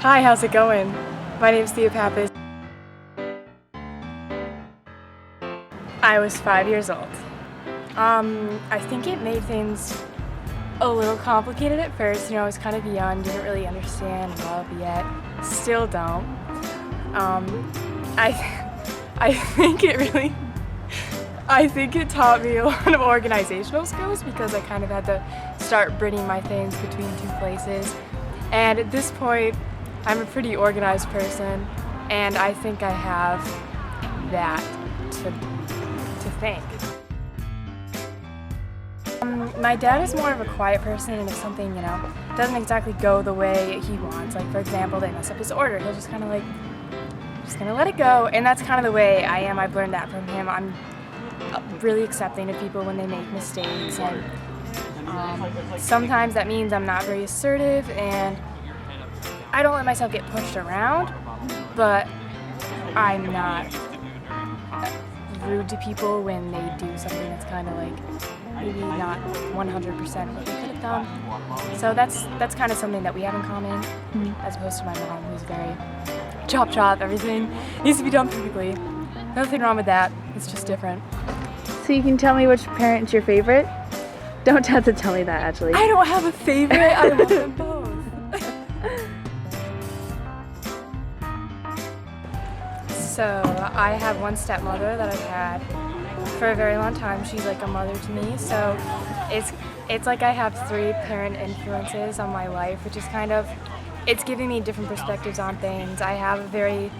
Hi, how's it going? My name's Thea Pappas. I was 5 years old. I think it made things a little complicated at first. You know, I was kind of young, didn't really understand love yet. Still don't. I think it taught me a lot of organizational skills because I kind of had to start bringing my things between two places. And at this point, I'm a pretty organized person, and I think I have that to thank. My dad is more of a quiet person, and if something, doesn't exactly go the way he wants, like for example, they mess up his order, he'll just kind of just gonna let it go, and that's kind of the way I am. I've learned that from him. I'm really accepting of people when they make mistakes, and sometimes that means I'm not very assertive, and I don't let myself get pushed around, but I'm not rude to people when they do something that's kind of maybe not 100% what they could have done. So that's kind of something that we have in common, as opposed to my mom, who's very chop, everything needs to be done perfectly. Nothing wrong with that, it's just different. So you can tell me which parent's your favorite? Don't have to tell me that, actually. I don't have a favorite, I love them both. So I have one stepmother that I've had for a very long time. She's like a mother to me. So it's like I have 3 parent influences on my life, which is it's giving me different perspectives on things. I have a very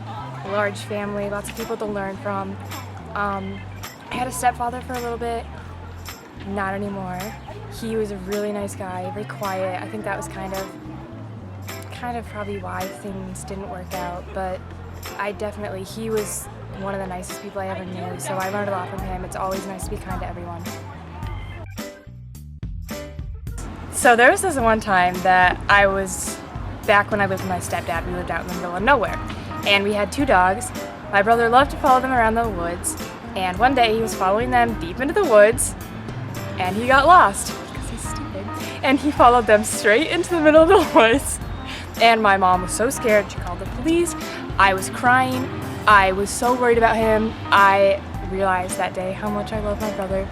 large family, lots of people to learn from. I had a stepfather for a little bit, not anymore. He was a really nice guy, very quiet. I think that was kind of probably why things didn't work out, but he was one of the nicest people I ever knew, so I learned a lot from him. It's always nice to be kind to everyone. So there was this one time that I was back when I lived with my stepdad. We lived out in the middle of nowhere, and we had 2 dogs. My brother loved to follow them around the woods, and one day he was following them deep into the woods, and he got lost because he's stupid, and he followed them straight into the middle of the woods. And my mom was so scared, she called the police. I was crying. I was so worried about him. I realized that day how much I love my brother,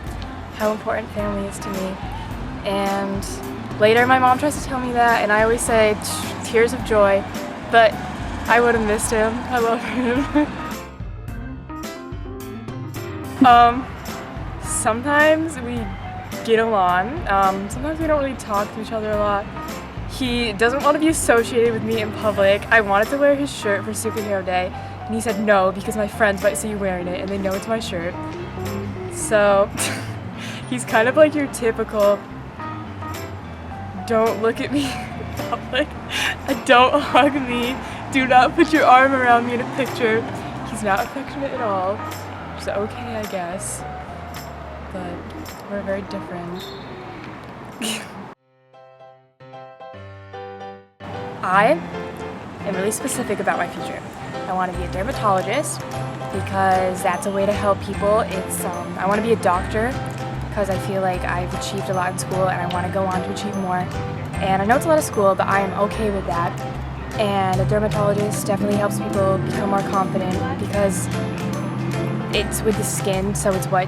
how important family is to me. And later my mom tries to tell me that, and I always say tears of joy, but I would have missed him. I love him. Sometimes we get along. Sometimes we don't really talk to each other a lot. He doesn't want to be associated with me in public. I wanted to wear his shirt for Superhero Day, and he said no because my friends might see you wearing it and they know it's my shirt. So he's kind of like your typical, don't look at me in public, don't hug me, do not put your arm around me in a picture. He's not affectionate at all, which is okay, I guess, but we're very different. I am really specific about my future. I want to be a dermatologist because that's a way to help people. I want to be a doctor because I feel like I've achieved a lot in school and I want to go on to achieve more. And I know it's a lot of school, but I am okay with that. And a dermatologist definitely helps people become more confident because it's with the skin, so it's what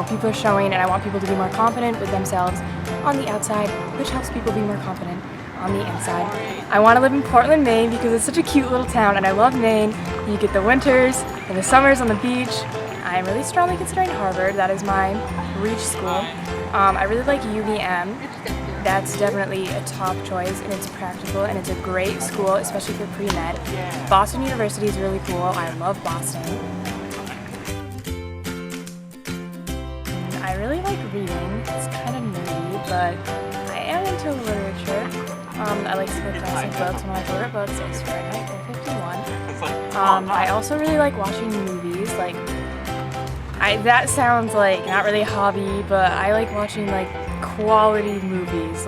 people are showing, and I want people to be more confident with themselves on the outside, which helps people be more confident on the inside. I want to live in Portland, Maine because it's such a cute little town and I love Maine. You get the winters and the summers on the beach. I'm really strongly considering Harvard. That is my reach school. I really like UVM. That's definitely a top choice, and it's practical and it's a great school, especially for pre-med. Boston University is really cool. I love Boston. I really like reading. It's kind of nerdy, but I am into literature. I like to read classic books. One of my favorite books is Fahrenheit 451. I also really like watching movies. That sounds like not really a hobby, but I like watching quality movies.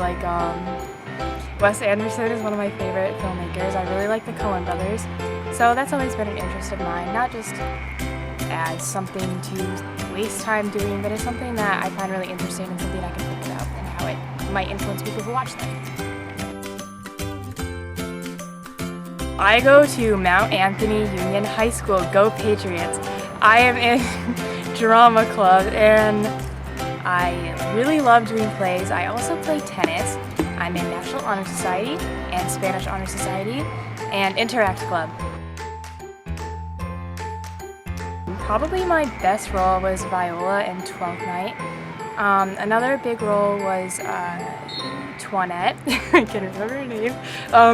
Wes Anderson is one of my favorite filmmakers. I really like the Coen brothers. So that's always been an interest of mine, not just as something to waste time doing, but as something that I find really interesting and something I can think about and how it might influence people who watch them. I go to Mount Anthony Union High School. Go Patriots. I am in drama club and I really love doing plays. I also play tennis. I'm in National Honor Society and Spanish Honor Society and Interact Club. Probably my best role was Viola in 12th Night. Another big role was Toinette, I can't remember her name,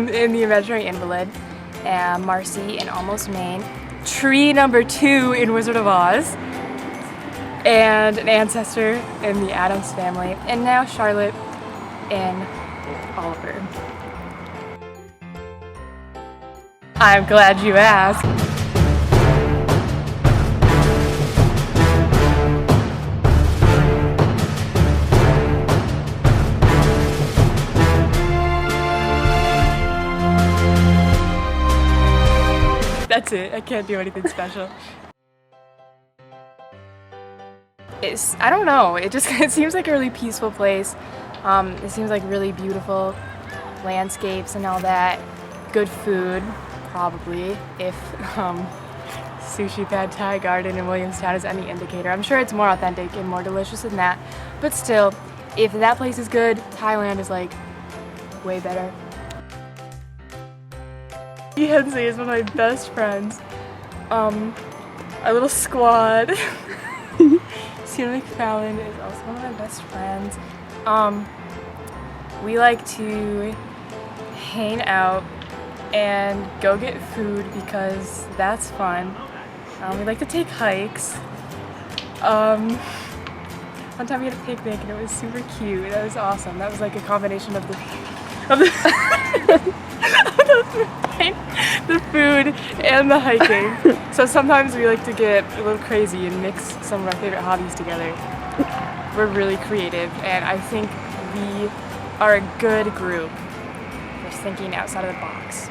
in The Imaginary Invalid, and Marcy in Almost Maine, Tree number 2 in Wizard of Oz, and an ancestor in The Addams Family, and now Charlotte in Oliver. I'm glad you asked. That's it. I can't do anything special. I don't know. It seems like a really peaceful place. It seems like really beautiful landscapes and all that. Good food, probably, if Sushi Pad Thai Garden in Williamstown is any indicator. I'm sure it's more authentic and more delicious than that. But still, if that place is good, Thailand is like way better. Hensley is one of my best friends. Our little squad. Sienna McFallon is also one of my best friends. We like to hang out and go get food because that's fun. We like to take hikes. One time we had a picnic and it was super cute. That was awesome. That was like a combination of the food and the hiking. So sometimes we like to get a little crazy and mix some of our favorite hobbies together. We're really creative and I think we are a good group for thinking outside of the box.